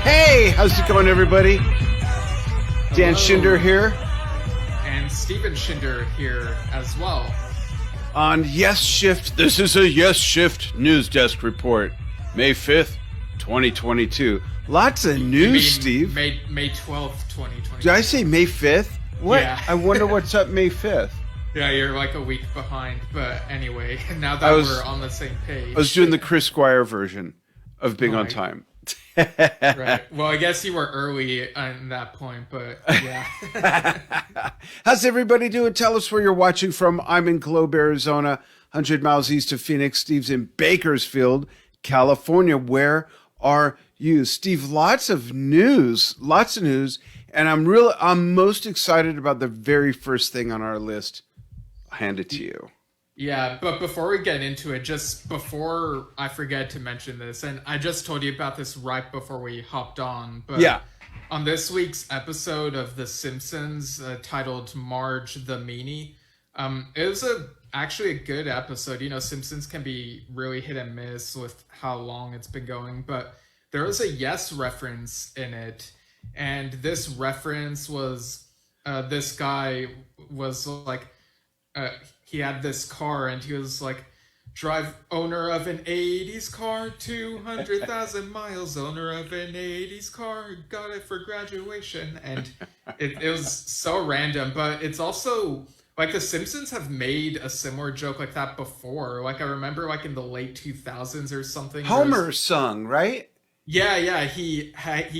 Hey, how's it going, everybody? Dan Schinder here. And Steven Schinder here as well. On Yesshift, this is a Yesshift news desk report. May 5th, 2022. Lots of news, Steve. May 12th, 2022. Did I say May 5th? What? Yeah. I wonder what's up May 5th. Yeah, you're like a week behind. But anyway, now that we're on the same page. I was doing the Chris Squire version of being on time. Right. Well, I guess you were early on that point, but yeah. How's everybody doing? Tell us where you're watching from. I'm in Globe, Arizona, 100 miles east of Phoenix. Steve's in Bakersfield, California. Where are you? Steve, lots of news. And I'm most excited about the very first thing on our list. I'll hand it to you. Yeah, but before we get into it, just before I forget to mention this, and I just told you about this right before we hopped on, but yeah. On this week's episode of The Simpsons, titled Marge the Meanie, it was actually a good episode. You know, Simpsons can be really hit and miss with how long it's been going, but there was a Yes reference in it, and this reference was, this guy was like, he had this car and he was like, owner of an 80s car, 200,000 miles, owner of an 80s car, got it for graduation. And it was so random, but it's also like The Simpsons have made a similar joke like that before. Like I remember like in the late 2000s or something. Homer sung, right? Yeah, he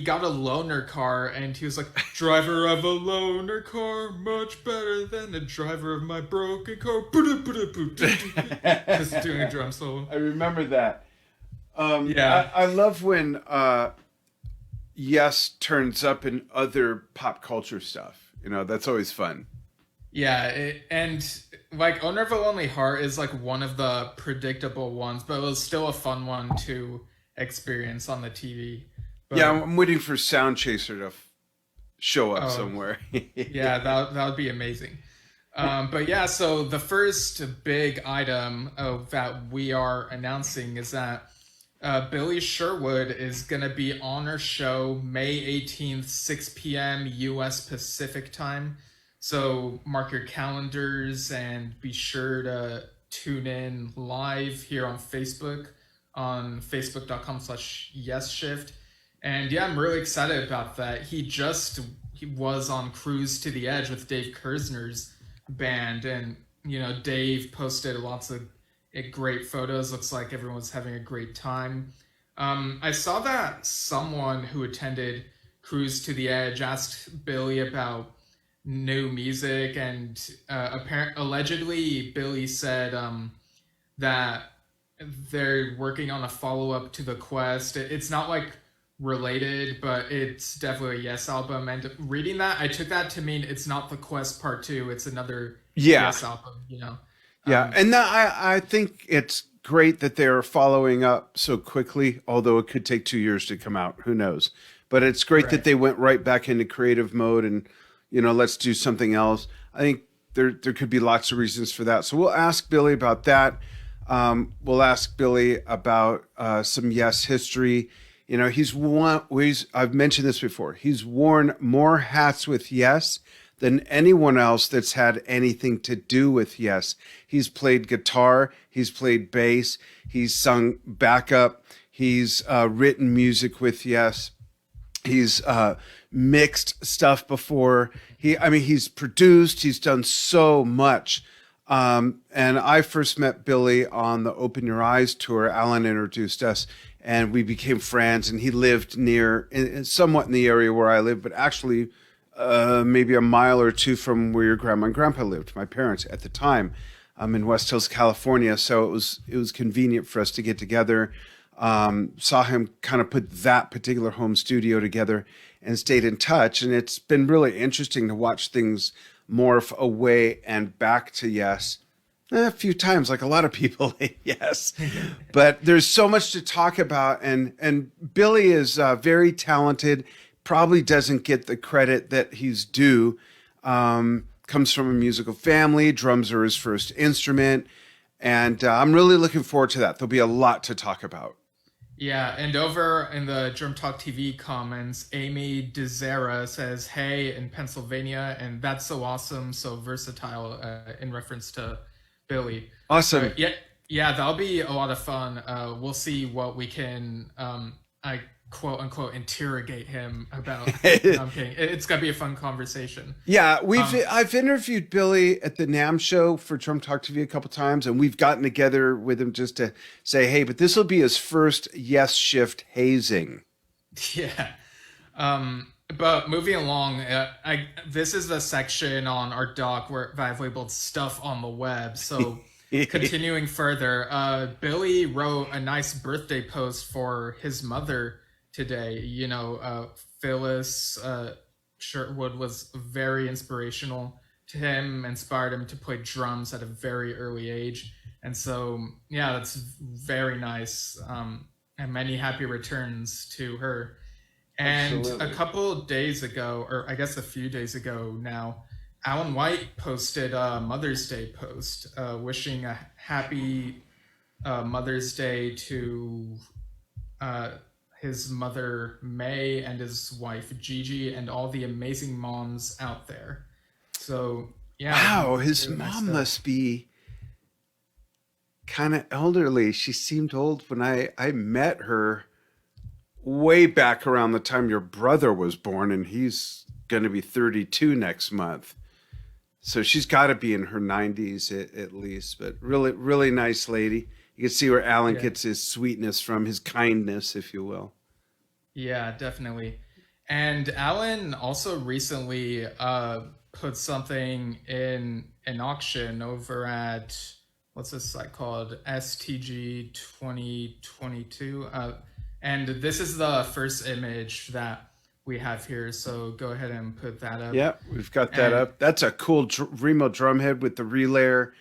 got a loaner car, and he was like, driver of a loaner car, much better than the driver of my broken car. Just doing a drum solo. I remember that. Yeah. I love when Yes turns up in other pop culture stuff. You know, that's always fun. Yeah, and like Owner of a Lonely Heart is like one of the predictable ones, but it was still a fun one to experience on the TV. But, yeah, I'm waiting for Sound Chaser to show up somewhere. Yeah, that would be amazing. But yeah, so the first big item that we are announcing is that Billy Sherwood is going to be on our show May 18th, 6 p.m. U.S. Pacific time. So mark your calendars and be sure to tune in live here on Facebook, on facebook.com/Yesshift. And yeah, I'm really excited about that. He was on Cruise to the Edge with Dave Kersner's band, and you know, Dave posted lots of great photos. Looks like everyone's having a great time. I saw that someone who attended Cruise to the Edge asked Billy about new music, and allegedly Billy said that they're working on a follow-up to The Quest. It's not like related, but it's definitely a Yes album. And reading that, I took that to mean it's not The Quest Part 2, it's another Yes album, you know. Yeah, and I think it's great that they're following up so quickly, although it could take 2 years to come out. Who knows? But it's great that they went right back into creative mode and, you know, let's do something else. I think there could be lots of reasons for that. So we'll ask Billy about that. We'll ask Billy about some Yes history. You know, I've mentioned this before. He's worn more hats with Yes than anyone else that's had anything to do with Yes. He's played guitar. He's played bass. He's sung backup. He's written music with Yes. He's mixed stuff before. He's produced. He's done so much. And I first met Billy on the Open Your Eyes tour. Alan introduced us, and we became friends. And he lived somewhat in the area where I live, but actually maybe a mile or two from where your grandma and grandpa lived, my parents at the time. I'm in West Hills, California, so it was convenient for us to get together. Saw him kind of put that particular home studio together and stayed in touch. And it's been really interesting to watch things morph away and back to Yes a few times, like a lot of people. Yes. But there's so much to talk about. And Billy is very talented, probably doesn't get the credit that he's due. Comes from a musical family. Drums are his first instrument. And I'm really looking forward to that. There'll be a lot to talk about. Yeah, and over in the Germ Talk TV comments, Amy DeZera says, "Hey, in Pennsylvania," and that's so awesome, so versatile, in reference to Billy. So Awesome. yeah, yeah, that'll be a lot of fun. We'll see what we can, I quote unquote interrogate him about. No, I'm kidding. It's gonna be a fun conversation. Yeah, Um, I've interviewed Billy at the NAM show for Drum Talk TV a couple times, and we've gotten together with him just to say, hey, but this will be his first Yesshift hazing. yeah. But moving along, this is the section on our doc where I've labeled stuff on the web. So continuing further, Billy wrote a nice birthday post for his mother today. Phyllis Sherwood was very inspirational to him, inspired him to play drums at a very early age. And so, yeah, that's very nice. And many happy returns to her. And Absolutely. a couple of days ago, or I guess a few days ago now, Alan White posted a Mother's Day post wishing a happy Mother's Day to his mother May and his wife Gigi and all the amazing moms out there. So yeah, Wow, his really nice mom stuff. must be kind of elderly. She seemed old when I met her way back around the time your brother was born, and he's going to be 32 next month. So she's got to be in her 90s at least, but really, really nice lady. You can see where Alan Yeah, gets his sweetness from, his kindness, if you will. yeah, definitely. And Alan also recently put something in an auction over at what's this site called STG 2022. And this is the first image that we have here. So go ahead and put that up. Yeah, we've got that And up. That's a cool Remo drumhead with the relayer,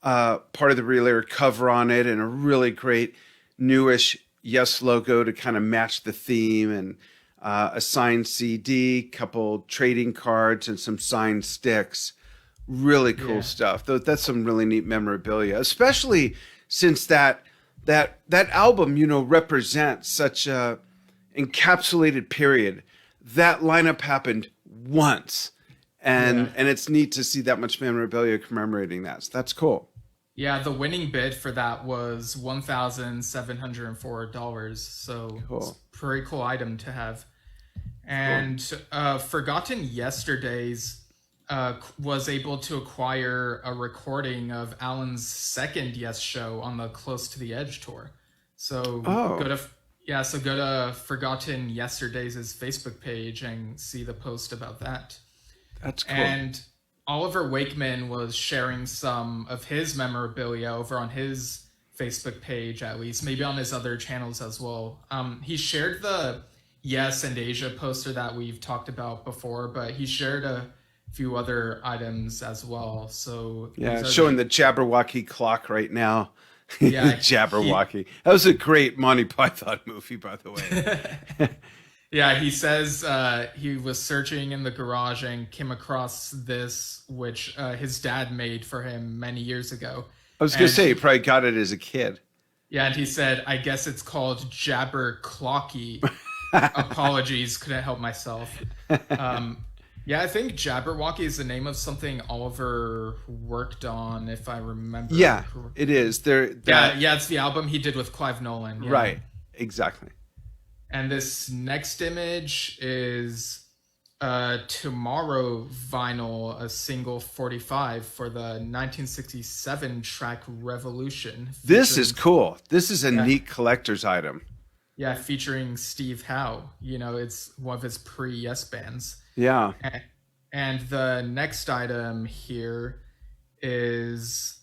part of the relayer cover on it, and a really great newish Yes logo to kind of match the theme, and a signed CD, couple trading cards, and some signed sticks. Really cool yeah, stuff. That's some really neat memorabilia, especially since that album, represents such a encapsulated period. That lineup happened once, yeah. and it's neat to see that much memorabilia commemorating that. So that's cool. Yeah, the winning bid for that was $1,704. So it's a Cool. pretty cool item to have. Cool. And Forgotten Yesterdays was able to acquire a recording of Alan's second Yes show on the Close to the Edge tour. So Oh, go to Forgotten Yesterdays' Facebook page and see the post about that. that's cool. And Oliver Wakeman was sharing some of his memorabilia over on his Facebook page, at least, maybe on his other channels as well. He shared the Yes and Asia poster that we've talked about before, but he shared a few other items as well. So Yeah, these are showing the the Jabberwocky clock right now. The yeah he Jabberwocky. That was a great Monty Python movie, by the way. yeah, he says he was searching in the garage and came across this, which his dad made for him many years ago. I was gonna And say he probably got it as a kid. yeah, and he said, I guess it's called Jabber Clocky. Apologies, couldn't help myself. Yeah, I think Jabberwocky is the name of something Oliver worked on, if I remember. Yeah, it is. There Yeah, that yeah, it's the album he did with Clive Nolan. Yeah. right. Exactly. And this next image is Tomorrow vinyl, a single 45 for the 1967 track Revolution. This is Featuring, cool. This is a yeah, neat collector's item. yeah, featuring Steve Howe. It's one of his pre-Yes bands. Yeah. And the next item here is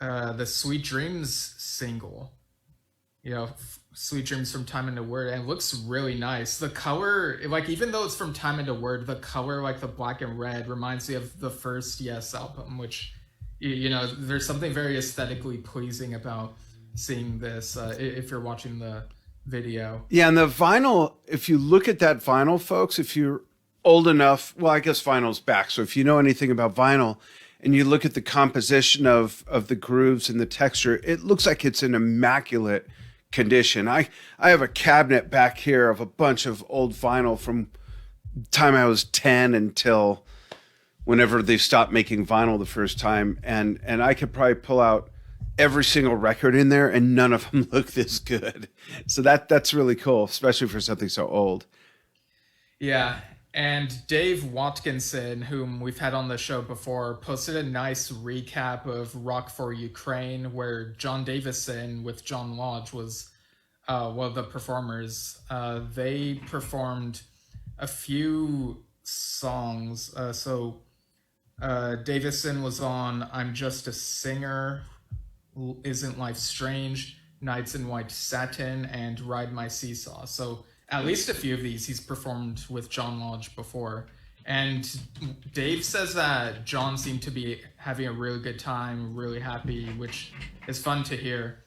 the Sweet Dreams single. Sweet Dreams from Time and the Word, and it looks really nice. The color, like even though it's from Time and the Word, the color, like the black and red, reminds me of the first Yes album, which there's something very aesthetically pleasing about seeing this if you're watching the video. Yeah, and the vinyl, if you look at that vinyl, folks, if you're old enough, well, I guess vinyl's back. So if you know anything about vinyl and you look at the composition of the grooves and the texture, it looks like it's an immaculate condition. I have a cabinet back here of a bunch of old vinyl from the time I was 10 until whenever they stopped making vinyl the first time, and I could probably pull out every single record in there, and none of them look this good. So that's really cool, especially for something so old. Yeah. And Dave Watkinson, whom we've had on the show before, posted a nice recap of Rock for Ukraine, where John Davison with John Lodge was one of the performers. They performed a few songs. Davison was on I'm Just a Singer, Isn't Life Strange, Nights in White Satin, and Ride My Seesaw. So at least a few of these he's performed with John Lodge before. And Dave says that John seemed to be having a really good time, really happy, which is fun to hear.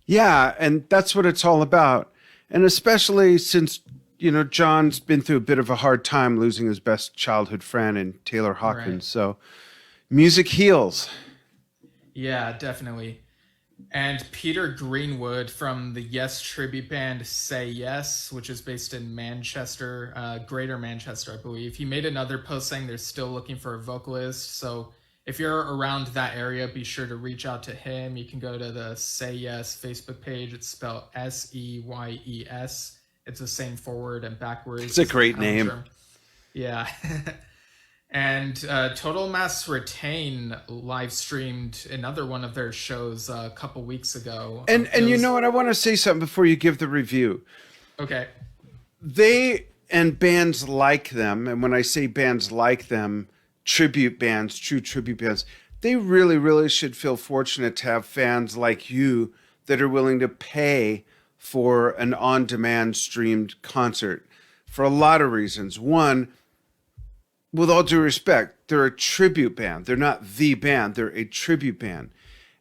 Yeah, and that's what it's all about. And especially since, John's been through a bit of a hard time losing his best childhood friend in Taylor Hawkins. Right. So music heals. Yeah, definitely. And Peter Greenwood from the Yes tribute band Say Yes, which is based in Manchester, Greater Manchester, I believe. He made another post saying they're still looking for a vocalist. So if you're around that area, be sure to reach out to him. You can go to the Say Yes Facebook page. It's spelled SEYES. It's the same forward and backwards. It's a great name. Yeah. And Totalmastertames live streamed another one of their shows a couple weeks ago. And you know what? I want to say something before you give the review. Okay. They and bands like them, and when I say bands like them, tribute bands, true tribute bands, they really, really should feel fortunate to have fans like you that are willing to pay for an on-demand streamed concert for a lot of reasons. One, with all due respect, they're a tribute band. They're not the band. They're a tribute band.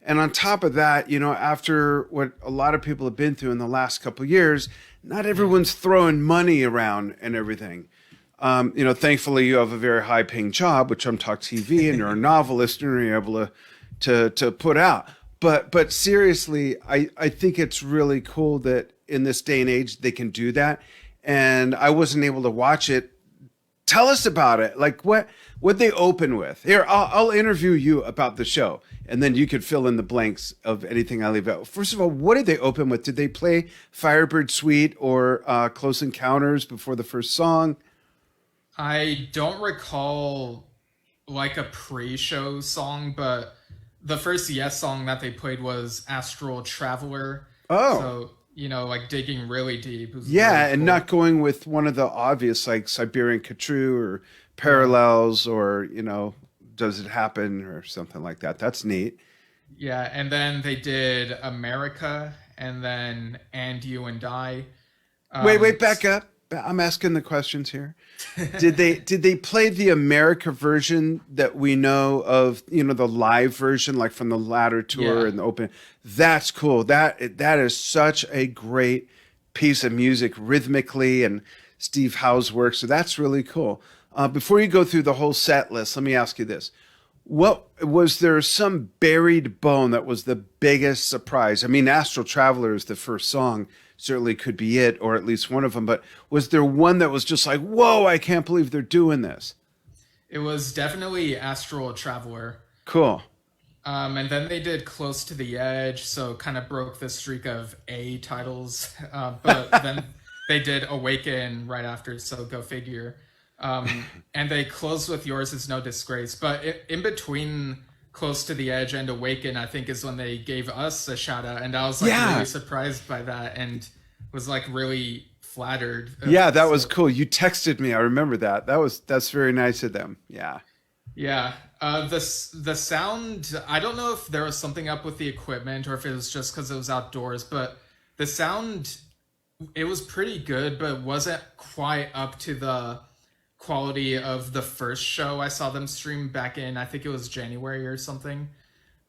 And on top of that, after what a lot of people have been through in the last couple of years, not everyone's throwing money around and everything. Thankfully, you have a very high-paying job, which I'm Talk TV, and you're a novelist, and you're able to put out. But seriously, I think it's really cool that in this day and age they can do that. And I wasn't able to watch it. Tell us about it. Like what they open with. Here, I'll interview you about the show, and then you could fill in the blanks of anything I leave out. First of all, what did they open with? Did they play Firebird Suite or Close Encounters before the first song? I don't recall like a pre-show song, but the first Yes song that they played was Astral Traveler. Oh. So, like digging really deep. Yeah, really cool. And not going with one of the obvious like Siberian Khatru or Parallels or, Does It Happen or something like that. That's neat. Yeah, and then they did America and then And You and I. Wait, back up. I'm asking the questions here. Did they play the America version that we know of, the live version, like from the Ladder tour and the open? That's cool. That is such a great piece of music rhythmically, and Steve Howe's work. So that's really cool. Before you go through the whole set list, let me ask you this. What was there some buried bone that was the biggest surprise? I mean, Astral Traveler is the first song. Certainly could be it, or at least one of them. But was there one that was just like, whoa, I can't believe they're doing this? It was definitely Astral Traveler. Cool. And then they did Close to the Edge, so kind of broke the streak of A titles. But then they did Awaken right after, so go figure. And they closed with Yours Is No Disgrace. But in between Close to the Edge and Awaken, I think, is when they gave us a shout out, and I was really surprised by that and was really flattered. Yeah, that was cool. You texted me. I remember that. That's very nice of them. Yeah. Yeah. The sound, I don't know if there was something up with the equipment or if it was just because it was outdoors, but the sound, it was pretty good, but wasn't quite up to the quality of the first show I saw them stream back in, I think it was January or something.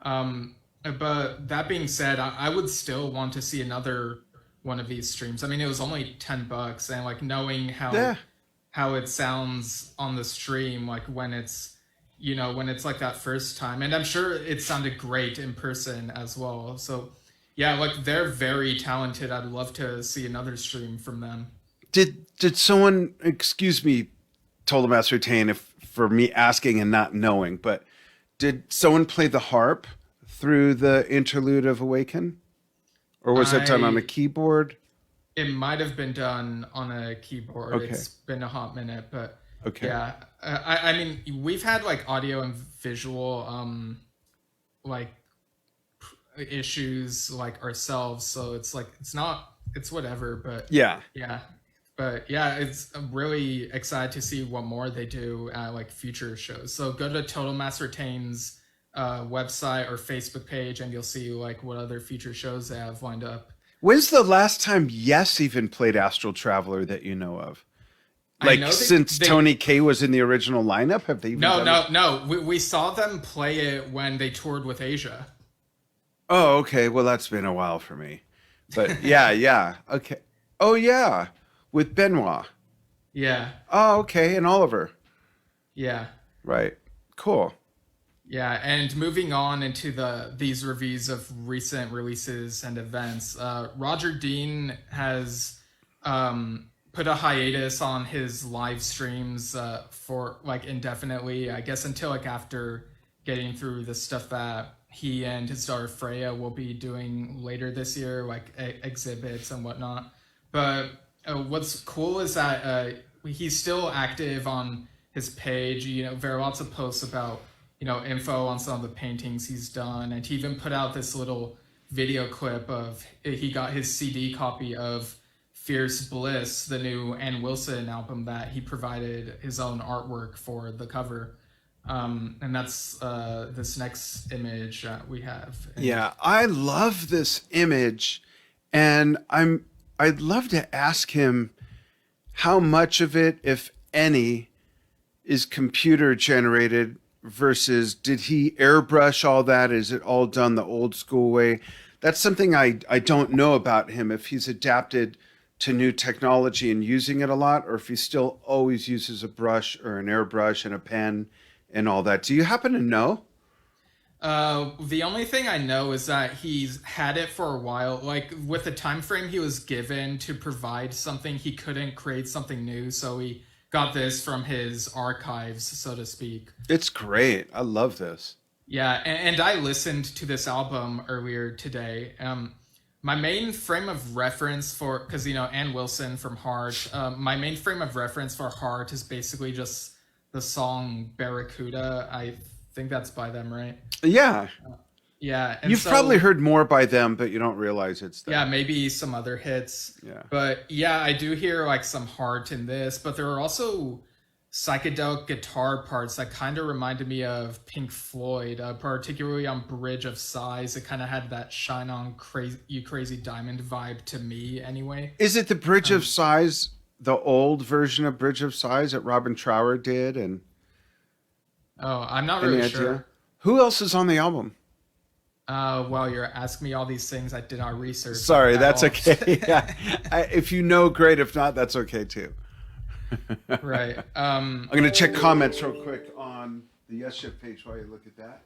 But that being said, I would still want to see another one of these streams. I mean, it was only $10, and knowing how it sounds on the stream, when it's when it's that first time, and I'm sure it sounded great in person as well. So Yeah, like they're very talented. I'd love to see another stream from them. Did someone, excuse me, Totalmastertame, if for me asking and not knowing, but did someone play the harp through the interlude of Awaken? Or was that done on a I keyboard? It might have been done on a keyboard. Okay. It's been a hot minute, but Okay. yeah. I mean, we've had like audio and visual like issues like ourselves, so it's like it's whatever, but Yeah. yeah. But yeah, it's I'm really excited to see what more they do at like future shows. So go to Total Master Tame's website or Facebook page, and you'll see like what other future shows they have lined up. When's the last time Yes even played Astral Traveler that you know of? I Like know since they Tony K was in the original lineup, have they even no, done it? no, no. We saw them play it when they toured with Asia. Oh, okay. Well, that's been a while for me. But yeah, yeah. Okay. Oh, yeah. With Benoit. Yeah, Oh, okay. And Oliver. yeah, Right. Cool. yeah. And moving on into these reviews of recent releases and events, Roger Dean has put a hiatus on his live streams for like indefinitely. I guess until like after getting through the stuff that he and his daughter Freya will be doing later this year, like exhibits and whatnot. But what's cool is that he's still active on his page. You know, there are lots of posts about info on some of the paintings he's done, and he even put out this little video clip of he got his CD copy of Fierce Bliss, the new Ann Wilson album that he provided his own artwork for the cover. And that's this next image we have. And, Yeah, I love this image, and I'd love to ask him how much of it, if any, is computer generated versus did he airbrush all that? Is it all done the old school way? That's something I don't know about him, if he's adapted to new technology and using it a lot, or if he still always uses a brush or an airbrush and a pen and all that. Do you happen to know? the only thing I know is that he's had it for a while. Like with the time frame he was given to provide something, he couldn't create something new, so he got this from his archives, so to speak. It's great. I love this. Yeah, and I listened to this album earlier today. My main frame of reference for, because Ann Wilson from Heart, my main frame of reference for Heart is basically just the song Barracuda. I think that's by them, right? Yeah. Yeah, and You've so probably heard more by them, but you don't realize it's them. yeah, maybe some other hits. Yeah. But yeah, I do hear like some Heart in this, but there are also psychedelic guitar parts that kind of reminded me of Pink Floyd, particularly on Bridge of Sighs. It kind of had that Shine On Crazy You Crazy Diamond vibe to me anyway. Is it the Bridge of Sighs, the old version of Bridge of Sighs that Robin Trower did? And Oh, I'm not any really idea? sure. Who else is on the album? Well, you're asking me all these things I did not research Sorry, at that's all. okay. Yeah. If you know, great. If not, that's okay too. Right. I'm going to check comments real quick on the Yesshift page while you look at that.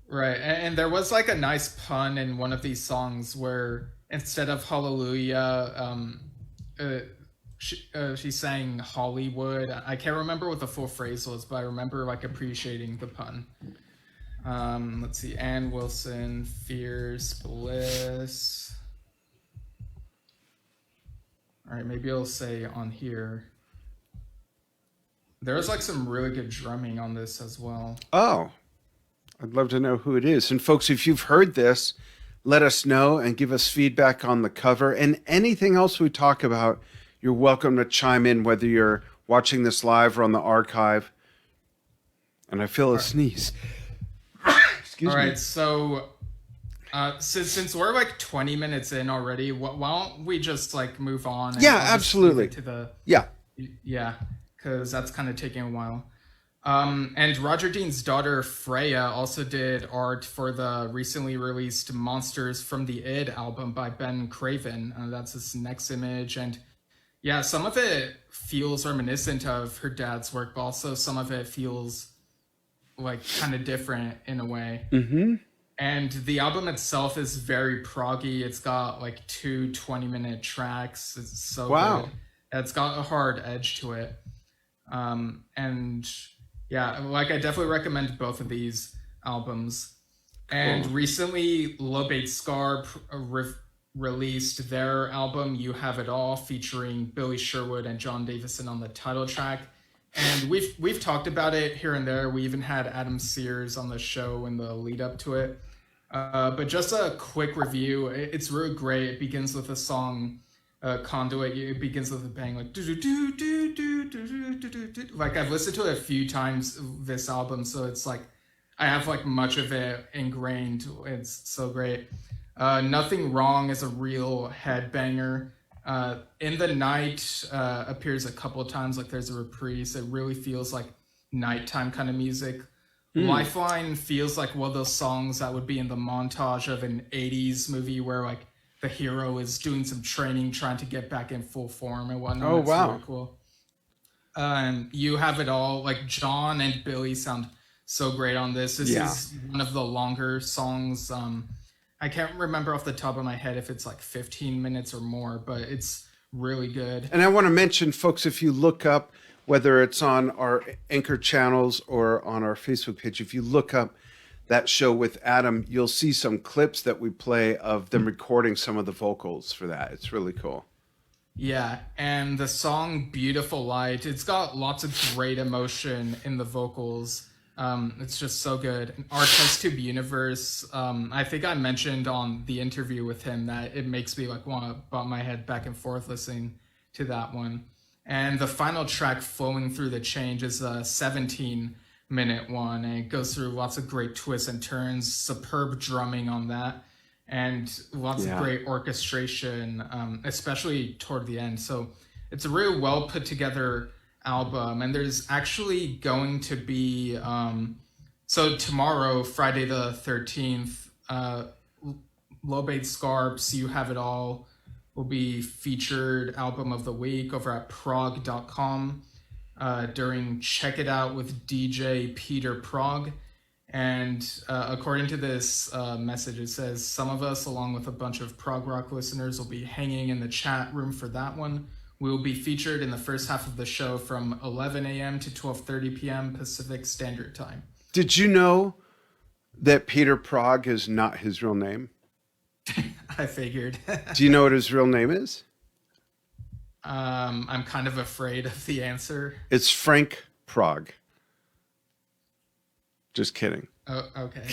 Right. And there was like a nice pun in one of these songs where instead of Hallelujah, she sang Hollywood. I can't remember what the full phrase was, but I remember like appreciating the pun. Let's see. Ann Wilson, Fierce Bliss. All right, maybe I'll say on here. There was like some really good drumming on this as well. Oh, I'd love to know who it is. And folks, if you've heard this, let us know and give us feedback on the cover and anything else we talk about. You're welcome to chime in, whether you're watching this live or on the archive. And I feel a sneeze. Excuse All me. right, so since we're like 20 minutes in already, why don't we just like move on? And Yeah, I'll just absolutely. leave it to the Yeah. yeah, because that's kind of taking a while. And Roger Dean's daughter Freya also did art for the recently released Monsters from the Id album by Ben Craven. That's his next image, and yeah, some of it feels reminiscent of her dad's work, but also some of it feels like kind of different in a way. Mm-hmm. And the album itself is very proggy. It's got like two 20-minute tracks. It's so Wow. good. It's got a hard edge to it. And yeah, like I definitely recommend both of these albums. And Cool. recently, Lobate Scar released their album "You Have It All," featuring Billy Sherwood and John Davison on the title track. And we've talked about it here and there. We even had Adam Sears on the show in the lead up to it. But just a quick review. It's really great. It begins with a song, Conduit. It begins with a bang, like do do do do do do do do. Like I've listened to it a few times this album, so it's like I have like much of it ingrained. It's so great. Nothing Wrong is a real headbanger. In the Night appears a couple of times, like there's a reprise. It really feels like nighttime kind of music. Lifeline feels like one of those songs that would be in the montage of an 80s movie where like the hero is doing some training, trying to get back in full form and whatnot. Oh, It's wow. really cool. You Have It All. Like John and Billy sound so great on this. This is one of the longer songs. I can't remember off the top of my head if it's like 15 minutes or more, but it's really good. And I want to mention, folks, if you look up, whether it's on our Anchor channels or on our Facebook page, if you look up that show with Adam, you'll see some clips that we play of them recording some of the vocals for that. It's really cool. Yeah, and the song Beautiful Light, it's got lots of great emotion in the vocals. It's just so good. And Our Test Tube Universe, I think I mentioned on the interview with him that it makes me like want to bump my head back and forth listening to that one. And the final track, Flowing Through the Change, is a 17-minute one, and it goes through lots of great twists and turns, superb drumming on that, and lots of great orchestration, especially toward the end. So it's a really well put together album, and there's actually going to be so tomorrow, Friday the 13th, Lobate Scarps, You Have It All will be featured album of the week over at prog.com during Check It Out with DJ Peter Prog. And according to this message, it says some of us, along with a bunch of prog rock listeners, will be hanging in the chat room for that one. We will be featured in the first half of the show from 11 a.m. to 12:30 p.m. Pacific Standard Time. Did you know that Peter Prog is not his real name? I figured. Do you know what his real name is? I'm kind of afraid of the answer. It's Frank Prog. Just kidding. Oh, okay.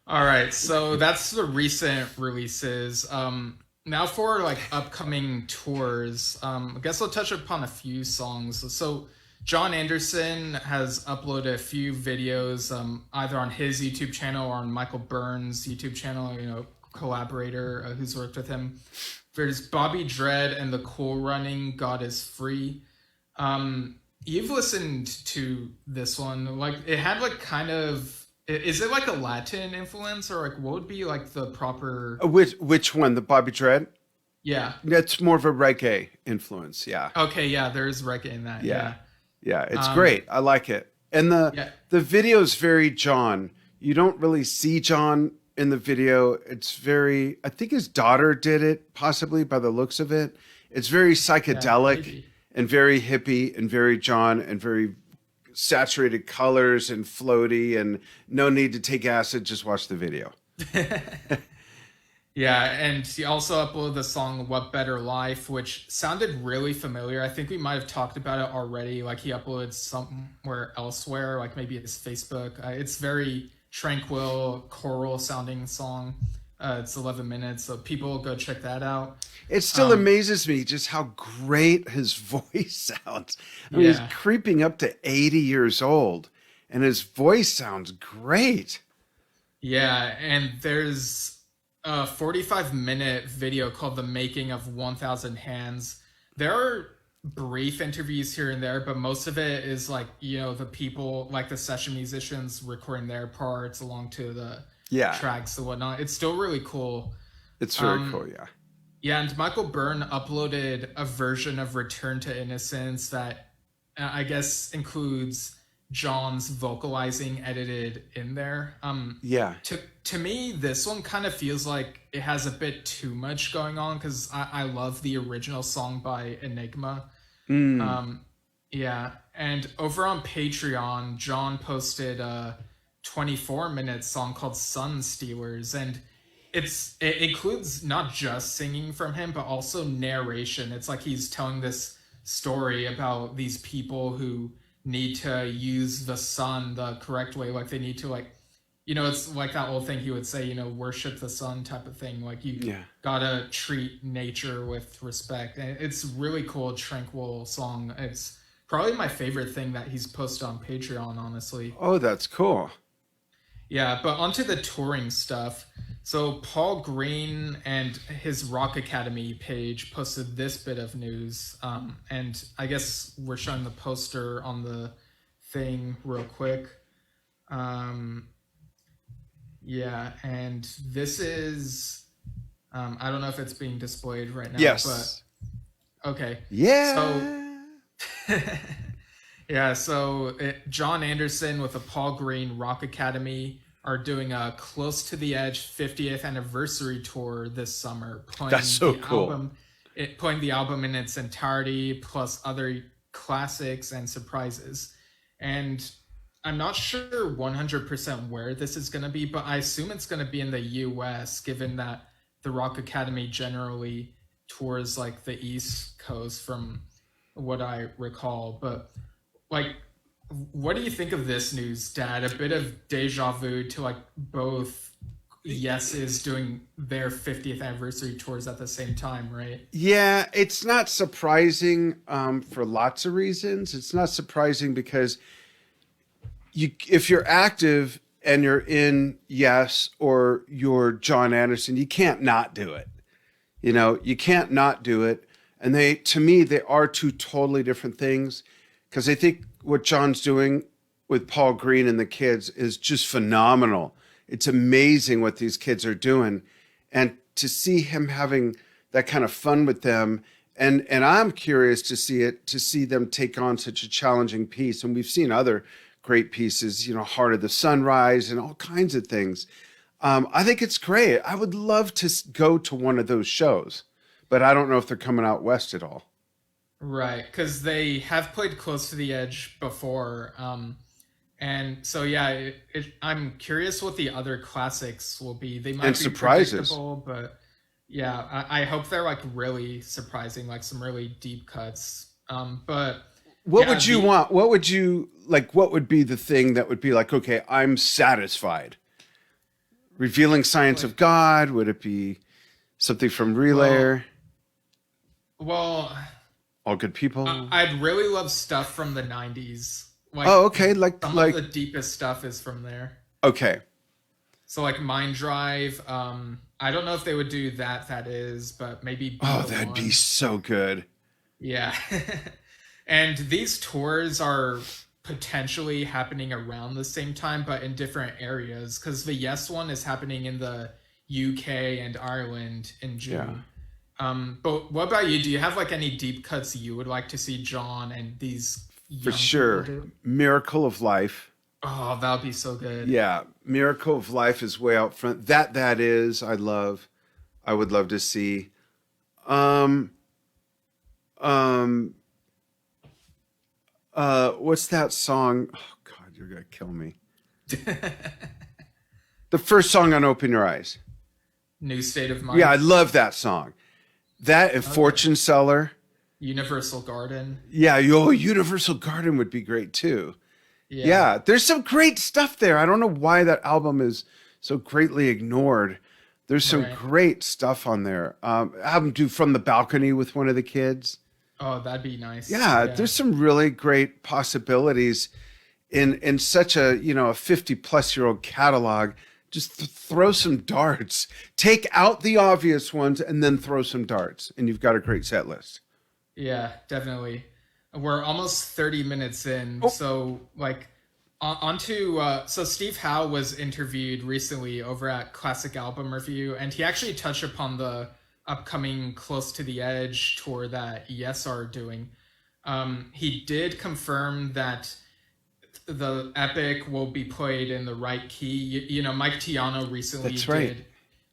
All right, so that's the recent releases. Now for like upcoming tours, I guess I'll touch upon a few songs. So John Anderson has uploaded a few videos, either on his YouTube channel or on Michael Burns' YouTube channel, collaborator who's worked with him. There's Bobby Dread and the Cool Running, God is Free. You've listened to this one. Like, it had like kind of... Is it like a Latin influence, or like what would be like the proper... Which one? The Bobby Dread? Yeah. That's more of a reggae influence, yeah. Okay, yeah, there's reggae in that. Yeah. Yeah, it's great. I like it. And the video's very John. You don't really see John in the video. It's very... I think his daughter did it, possibly, by the looks of it. It's very psychedelic and very hippie and very John and very saturated colors and floaty, and no need to take acid, just watch the video. Yeah, and he also uploaded the song What Better Life, which sounded really familiar. I think we might have talked about it already. Like, he uploaded somewhere elsewhere, like maybe his Facebook. It's very tranquil, choral sounding song. It's 11 minutes, so people go check that out. It still amazes me just how great his voice sounds. I mean, he's creeping up to 80 years old, and his voice sounds great. Yeah, and there's a 45-minute video called The Making of 1,000 Hands. There are brief interviews here and there, but most of it is like, the people, like the session musicians recording their parts along to the tracks and whatnot. It's still really cool. It's very cool, yeah. Yeah, and Michael Byrne uploaded a version of Return to Innocence that I guess includes John's vocalizing edited in there. Yeah. To me, this one kind of feels like it has a bit too much going on because I love the original song by Enigma. Mm. Um, yeah, and over on Patreon, John posted a 24-minute song called Sun Stealers, and it includes not just singing from him, but also narration. It's like he's telling this story about these people who need to use the sun the correct way, like they need to like, it's like that old thing he would say, worship the sun type of thing. Like you Yeah. gotta treat nature with respect. And it's really cool, tranquil song. It's probably my favorite thing that he's posted on Patreon, honestly. Oh, that's cool. Yeah, but onto the touring stuff. So Paul Green and his Rock Academy page posted this bit of news, and I guess we're showing the poster on the thing real quick. Yeah, and this is I don't know if it's being displayed right now. Yes. But okay. Yeah. So yeah, so John Anderson with the Paul Green Rock Academy are doing a Close to the Edge 50th anniversary tour this summer. That's so cool. Playing the album in its entirety, plus other classics and surprises. And I'm not sure 100% where this is going to be, but I assume it's going to be in the US, given that the Rock Academy generally tours like the East Coast from what I recall. But like, what do you think of this news, Dad? A bit of deja vu to like both Yes is doing their 50th anniversary tours at the same time, right? Yeah, it's not surprising for lots of reasons. It's not surprising because if you're active and you're in Yes or you're John Anderson, you can't not do it. You can't not do it. And to me, they are two totally different things, because I think what John's doing with Paul Green and the kids is just phenomenal. It's amazing what these kids are doing. And to see him having that kind of fun with them, and I'm curious to see them take on such a challenging piece. And we've seen other great pieces, Heart of the Sunrise and all kinds of things. I think it's great. I would love to go to one of those shows, but I don't know if they're coming out west at all. Right, because they have played Close to the Edge before. And so, yeah, I'm curious what the other classics will be. They might And be surprises. predictable, but yeah, I hope they're like really surprising, like some really deep cuts. But what would you want? What would you like? What would be the thing that would be like, okay, I'm satisfied? Revealing Science of God? Would it be something from Relayer? Well, All Good People? I'd really love stuff from the 90s. Like, okay. Some of the deepest stuff is from there. Okay. So like Mind Drive. I don't know if they would do that is, but maybe. That'd be so good. Yeah. And these tours are potentially happening around the same time, but in different areas, because the Yes one is happening in the UK and Ireland in June. Yeah. But what about you? Do you have like any deep cuts you would like to see John and these for sure Miracle of Life? Oh, that would be so good. Yeah, Miracle of Life is way out front. That is I would love to see. What's that song? Oh God, you're gonna kill me. The first song on Open Your Eyes. New State of Mind. Yeah, I love that song. That and Fortune Seller. Universal Garden. Yeah, Universal Garden would be great too. Yeah, there's some great stuff there. I don't know why that album is so greatly ignored. There's some great stuff on there. Album do From the Balcony with one of the kids. Oh, that'd be nice. Yeah, there's some really great possibilities in such a 50-plus-year-old catalog. Just throw some darts. Take out the obvious ones and then throw some darts, and you've got a great set list. Yeah, definitely. We're almost 30 minutes in, so like onto so Steve Howe was interviewed recently over at Classic Album Review, and he actually touched upon the upcoming Close to the Edge tour that Yes are doing. He did confirm that the epic will be played in the right key. You know, Mike Tiano recently That's right. did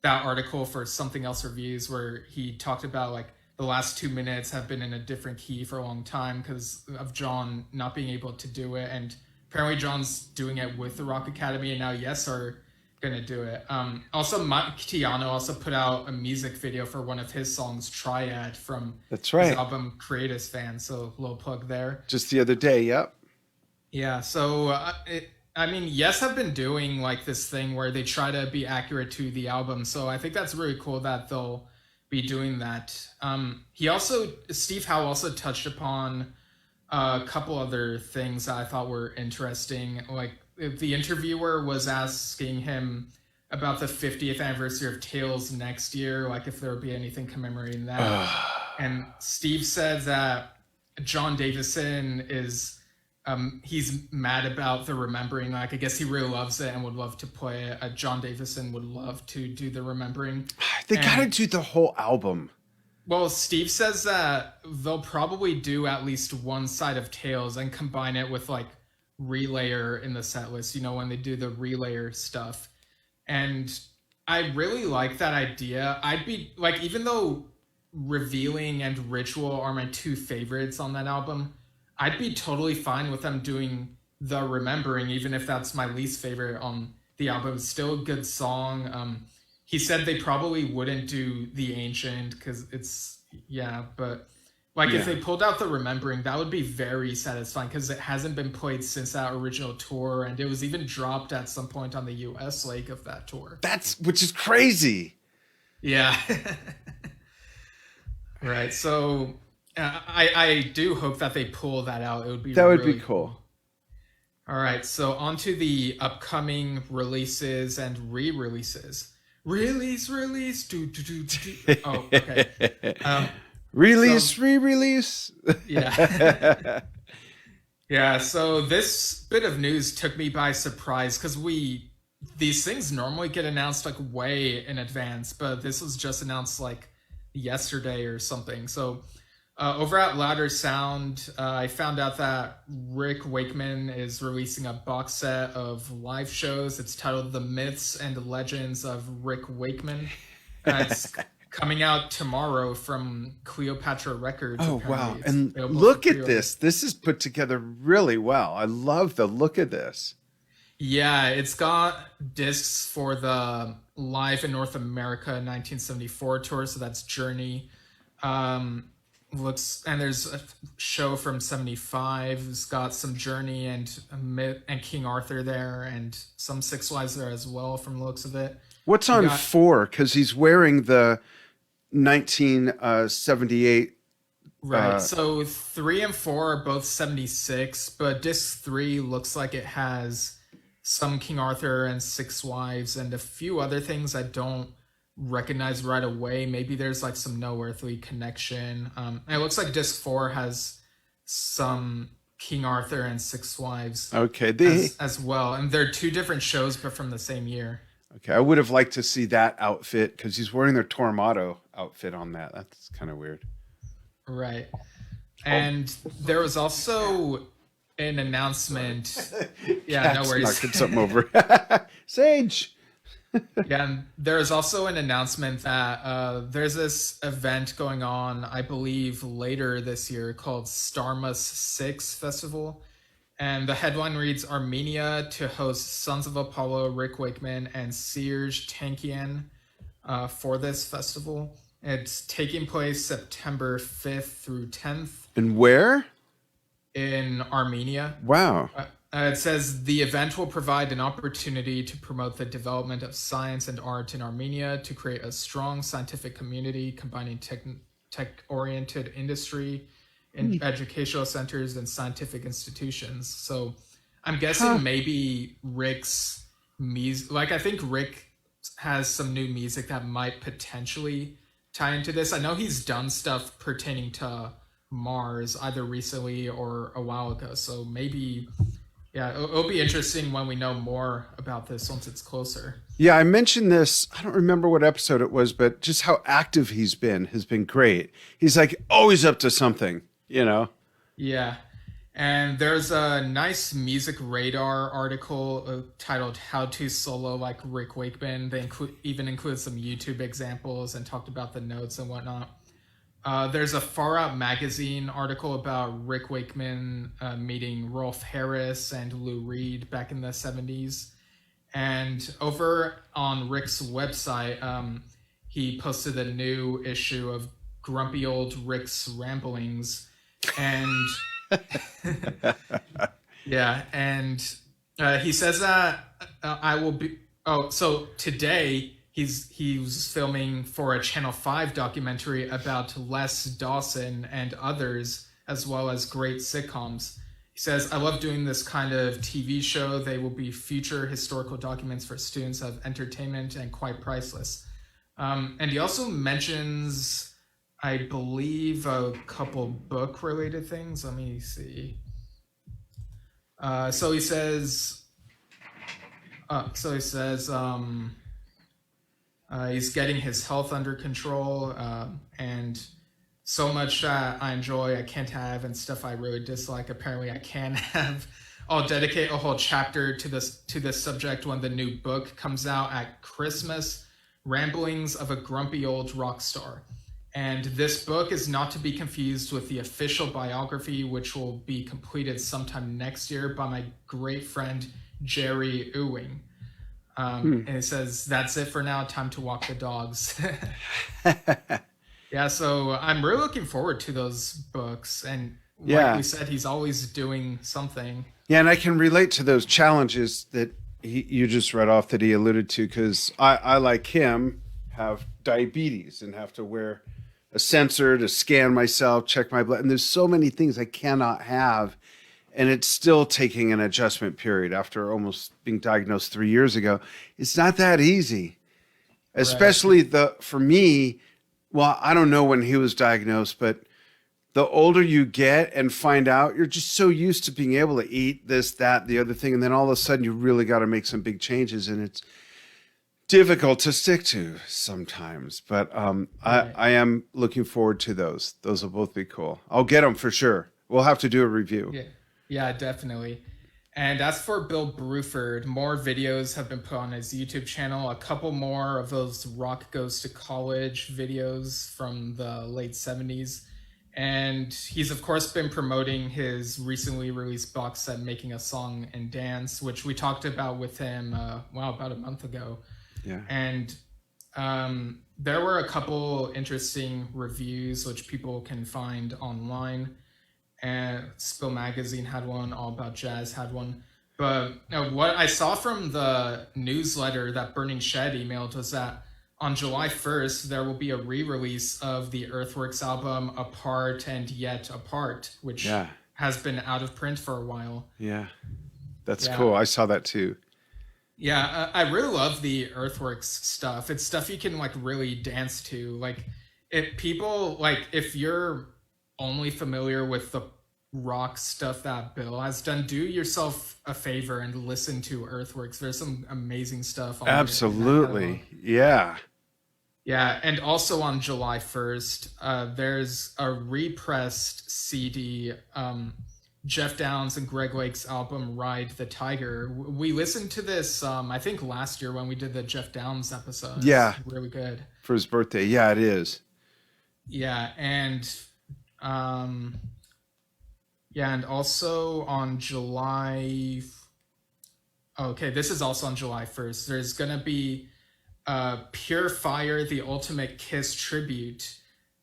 that article for Something Else Reviews where he talked about like the last 2 minutes have been in a different key for a long time because of John not being able to do it, and apparently John's doing it with the Rock Academy, and now Yes are gonna do it. Also, Mike Tiano also put out a music video for one of his songs, Triad, from That's his right. album Creatus Fan. So little plug there. Just the other day. Yep. Yeah, so I mean, Yes have been doing like this thing where they try to be accurate to the album. So I think that's really cool that they'll be doing that. Steve Howe also touched upon a couple other things that I thought were interesting. Like the interviewer was asking him about the 50th anniversary of Tales next year, like if there would be anything commemorating that. And Steve said that John Davison is he's mad about the remembering. Like I guess he really loves it and would love to play it. John Davison would love to do the remembering. They gotta do the whole album. Well, Steve says that they'll probably do at least one side of Tales and combine it with like Relayer in the set list, you know, when they do the Relayer stuff. And I really like that idea. I'd be like, even though Revealing and Ritual are my two favorites on that album, I'd be totally fine with them doing the Remembering, even if that's my least favorite on the album. It's still a good song. He said they probably wouldn't do The Ancient because it's, yeah, but like if they pulled out the Remembering, that would be very satisfying because it hasn't been played since that original tour, and it was even dropped at some point on the US leg of that tour. Which is crazy. Yeah. Right. So I do hope that they pull that out. It would be really cool. All right. So on to the upcoming releases and re-releases. Release. Oh, okay. Re-release. Yeah. Yeah. So this bit of news took me by surprise because these things normally get announced like way in advance, but this was just announced like yesterday or something. So over at Louder Sound, I found out that Rick Wakeman is releasing a box set of live shows. It's titled The Myths and Legends of Rick Wakeman. It's coming out tomorrow from Cleopatra Records. Oh, wow. And look at this. This is put together really well. I love the look of this. Yeah, it's got discs for the Live in North America 1974 tour, so that's Journey. And there's a show from 75. It's got some Journey and King Arthur there, and some Six Lives there as well from the looks of it. What's on 4? Because he's wearing the 1978. Right. So 3 and 4 are both 76, but disc 3 looks like it has some King Arthur and Six Wives and a few other things I don't recognize right away. Maybe there's like some No Earthly Connection. And it looks like disc 4 has some King Arthur and Six Wives as well. And they're two different shows, but from the same year. Okay, I would have liked to see that outfit because he's wearing their Tormato outfit on that. That's kind of weird. Right. And there was also an announcement. Yeah, no worries. Knocking something over. Sage. Yeah, and there's also an announcement that there's this event going on, I believe, later this year called Starmus 6 Festival. And the headline reads, Armenia to host Sons of Apollo, Rick Wakeman, and Serj Tankian for this festival. It's taking place September 5th through 10th. And where? In Armenia. Wow. It says the event will provide an opportunity to promote the development of science and art in Armenia to create a strong scientific community combining tech-oriented industry in educational centers and scientific institutions. So I'm guessing maybe Rick's music, like I think Rick has some new music that might potentially tie into this. I know he's done stuff pertaining to Mars either recently or a while ago. So maybe, yeah, it'll be interesting when we know more about this once it's closer. Yeah, I mentioned this. I don't remember what episode it was, but just how active he's been has been great. He's like always up to something, you know? Yeah. And there's a nice Music Radar article titled "How to Solo Like Rick Wakeman." They even include some YouTube examples and talked about the notes and whatnot. There's a Far Out Magazine article about Rick Wakeman meeting Rolf Harris and Lou Reed back in the 70s. And over on Rick's website, he posted a new issue of Grumpy Old Rick's Ramblings. And yeah, and he says that I will be. Oh, so today he was filming for a Channel 5 documentary about Les Dawson and others, as well as great sitcoms. He says, I love doing this kind of TV show. They will be future historical documents for students of entertainment and quite priceless. And he also mentions, I believe, a couple book-related things. Let me see. So he says, he's getting his health under control, and so much I enjoy, I can't have, and stuff I really dislike, apparently I can have. I'll dedicate a whole chapter to this subject when the new book comes out at Christmas, Ramblings of a Grumpy Old Rock Star. And this book is not to be confused with the official biography, which will be completed sometime next year by my great friend Jerry Ewing. And it says, that's it for now, time to walk the dogs. Yeah, so I'm really looking forward to those books. And like we said, he's always doing something. Yeah, and I can relate to those challenges that you just read off that he alluded to, because I, like him, have diabetes and have to wear a sensor to scan myself, check my blood. And there's so many things I cannot have. And it's still taking an adjustment period after almost being diagnosed 3 years ago. It's not that easy, especially for me. Well, I don't know when he was diagnosed, but the older you get and find out, you're just so used to being able to eat this, that, the other thing. And then all of a sudden you really got to make some big changes, and it's difficult to stick to sometimes. But I am looking forward to those. Those will both be cool. I'll get them for sure. We'll have to do a review. Yeah, definitely. And as for Bill Bruford, more videos have been put on his YouTube channel. A couple more of those Rock Goes to College videos from the late 70s. And he's, of course, been promoting his recently released box set, Making a Song and Dance, which we talked about with him, about a month ago. Yeah. And there were a couple interesting reviews, which people can find online. And Spill Magazine had one, All About Jazz had one. But what I saw from the newsletter that Burning Shed emailed was that on July 1st, there will be a re-release of the Earthworks album Apart and Yet Apart, which has been out of print for a while. Yeah, that's cool. I saw that too. Yeah, I really love the Earthworks stuff. It's stuff you can really dance to. If you're only familiar with the rock stuff that Bill has done, do yourself a favor and listen to Earthworks. There's some amazing stuff on Absolutely. Yeah. Yeah, and also on July 1st, there's a repressed CD, Jeff Downes and Greg Lake's album Ride the Tiger. We listened to this, I think last year when we did the Jeff Downes episode. Yeah. It's really good. For his birthday. Yeah, it is. Yeah, and also on July... Okay, this is also on July 1st. There's going to be Pure Fire, The Ultimate Kiss Tribute,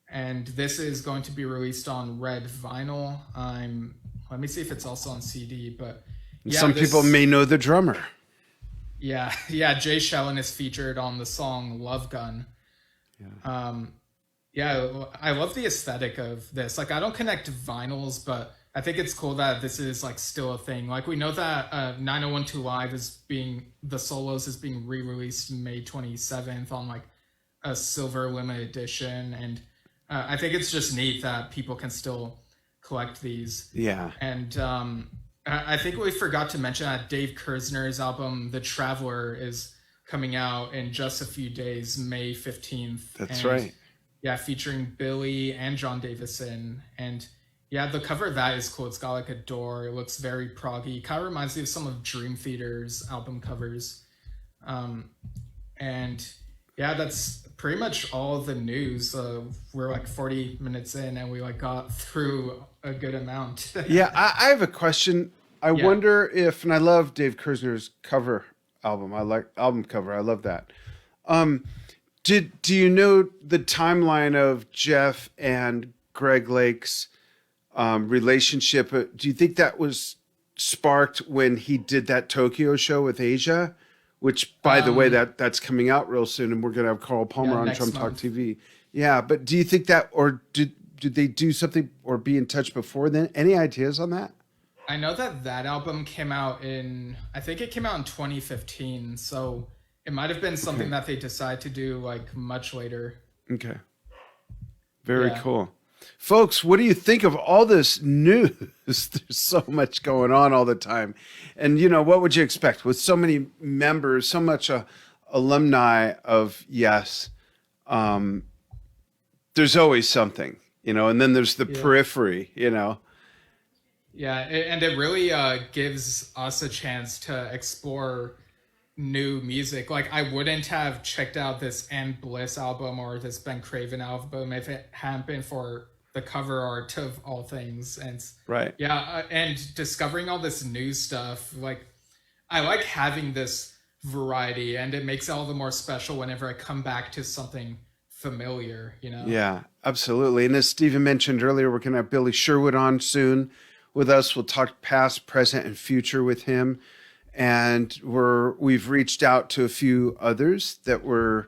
and this is going to be released on red vinyl. Let me see if it's also on CD, but... Some people may know the drummer. Yeah, Jay Shellen is featured on the song Love Gun. Yeah. I love the aesthetic of this. I don't connect vinyls, but I think it's cool that this is still a thing. We know that 9012 Live the solos is being re-released May 27th on a silver limited edition, and I think it's just neat that people can still collect these. Yeah. And I think we forgot to mention that Dave Kersner's album The Traveler is coming out in just a few days, May 15th. That's right. Yeah, featuring Billy and John Davison. And Yeah, the cover of that is cool. It's got like a door. It looks very proggy. Kind of reminds me of some of Dream Theater's album covers. Um, and yeah, that's pretty much all the news. We're like 40 minutes in, and we like got through a good amount. Yeah, I have a question. I Yeah. wonder if, and I love Dave Kersner's cover album. I like album cover. I love that. Um, do you know the timeline of Jeff and Greg Lake's relationship? Do you think that was sparked when he did that Tokyo show with Asia? Which, by the way, Um, that's coming out real soon, and we're gonna have Carl yeah, Palmer on next Drum Talk month. TV. Yeah, but do you think that, or did they do something or be in touch before then? Any ideas on that? I know that that album came out I think it came out in 2015. So it might have been something Okay, that they decided to do like much later. okay, very Yeah. cool, folks. What do you think of all this news? There's so much going on all the time, and what would you expect with so many members, so much alumni of Yes? Um, there's always something, and then there's the Yeah. periphery. Yeah, and it really gives us a chance to explore new music. Like I wouldn't have checked out this And Bliss album or this Ben Craven album if it hadn't been for the cover art of all things. And Right. yeah, and discovering all this new stuff. Like I like having this variety, and it makes it all the more special whenever I come back to something familiar. You know? Yeah, absolutely. And as Stephen mentioned earlier, we're going to have Billy Sherwood on soon with us. We'll talk past, present, and future with him. And we've reached out to a few others that we're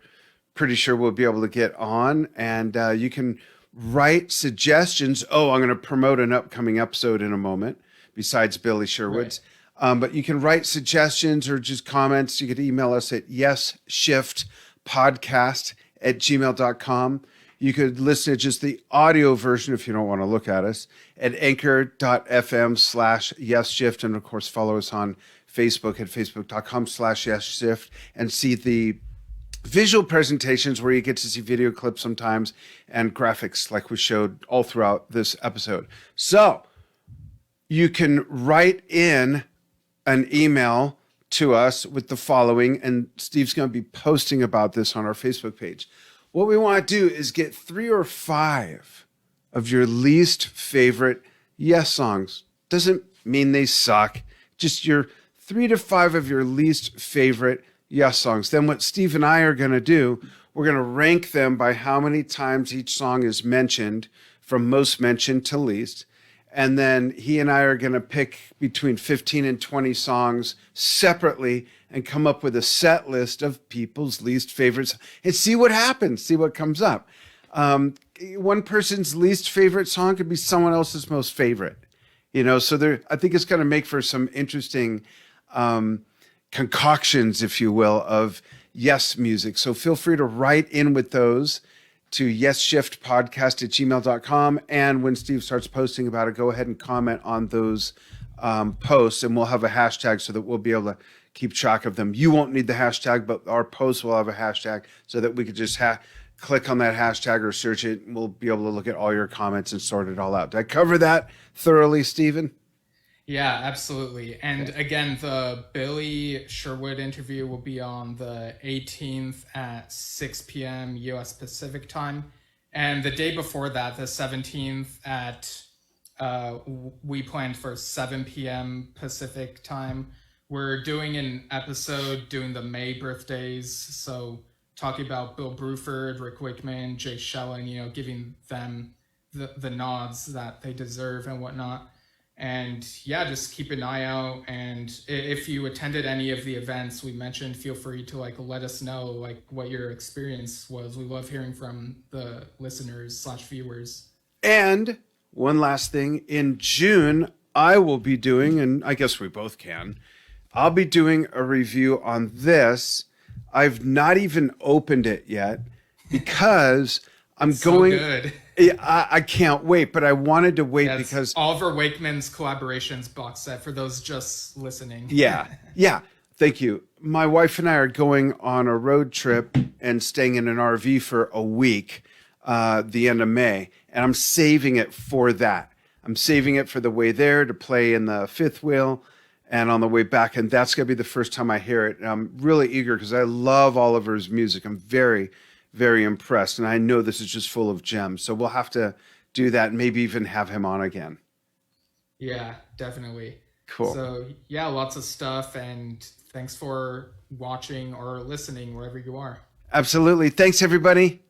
pretty sure we'll be able to get on. And you can write suggestions. Oh, I'm going to promote an upcoming episode in a moment, besides Billy Right. Sherwood's. But you can write suggestions or just comments. You could email us at yesshiftpodcast@gmail.com. You could listen to just the audio version if you don't want to look at us at anchor.fm/yesshift. And of course, follow us on Facebook at facebook.com/yesshift and see the visual presentations where you get to see video clips sometimes and graphics like we showed all throughout this episode. So you can write in an email to us with the following, and Steve's going to be posting about this on our Facebook page. What we want to do is get 3 or 5 of your least favorite Yes songs. Doesn't mean they suck, just your 3 to 5 of your least favorite Yes songs. Then what Steve and I are going to do, we're going to rank them by how many times each song is mentioned, from most mentioned to least. And then he and I are going to pick between 15 and 20 songs separately and come up with a set list of people's least favorites and see what happens, see what comes up. One person's least favorite song could be someone else's most favorite, so I think it's going to make for some interesting concoctions, if you will, of Yes music. So feel free to write in with those to yesshiftpodcast@gmail.com. And when Steve starts posting about it, go ahead and comment on those posts, and we'll have a hashtag so that we'll be able to keep track of them. You won't need the hashtag, but our posts will have a hashtag so that we could just click on that hashtag or search it, and we'll be able to look at all your comments and sort it all out. Did I cover that thoroughly, Stephen? Yeah, absolutely. And Okay. again, the Billy Sherwood interview will be on the 18th at 6 p.m. US Pacific time. And the day before that, the 17th we planned for 7 p.m. Pacific time. We're doing an episode doing the May birthdays. So talking about Bill Bruford, Rick Wakeman, Jay Shellen, giving them the nods that they deserve and whatnot. And yeah, just keep an eye out. And if you attended any of the events we mentioned, feel free to let us know what your experience was. We love hearing from the listeners/viewers. And one last thing, in June, I will be doing, and I guess we both can, I'll be doing a review on this. I've not even opened it yet because I'm So going. good. I can't wait, but I wanted to wait Yeah, it's because Oliver Wakeman's collaborations box set for those just listening. yeah. Thank you. My wife and I are going on a road trip and staying in an RV for a week, the end of May, and I'm saving it for that. I'm saving it for the way there to play in the fifth wheel and on the way back. And that's going to be the first time I hear it. And I'm really eager because I love Oliver's music. I'm very, very impressed. And I know this is just full of gems. So we'll have to do that and maybe even have him on again. Yeah, definitely. Cool. So, yeah, lots of stuff. And thanks for watching or listening wherever you are. Absolutely. Thanks, everybody.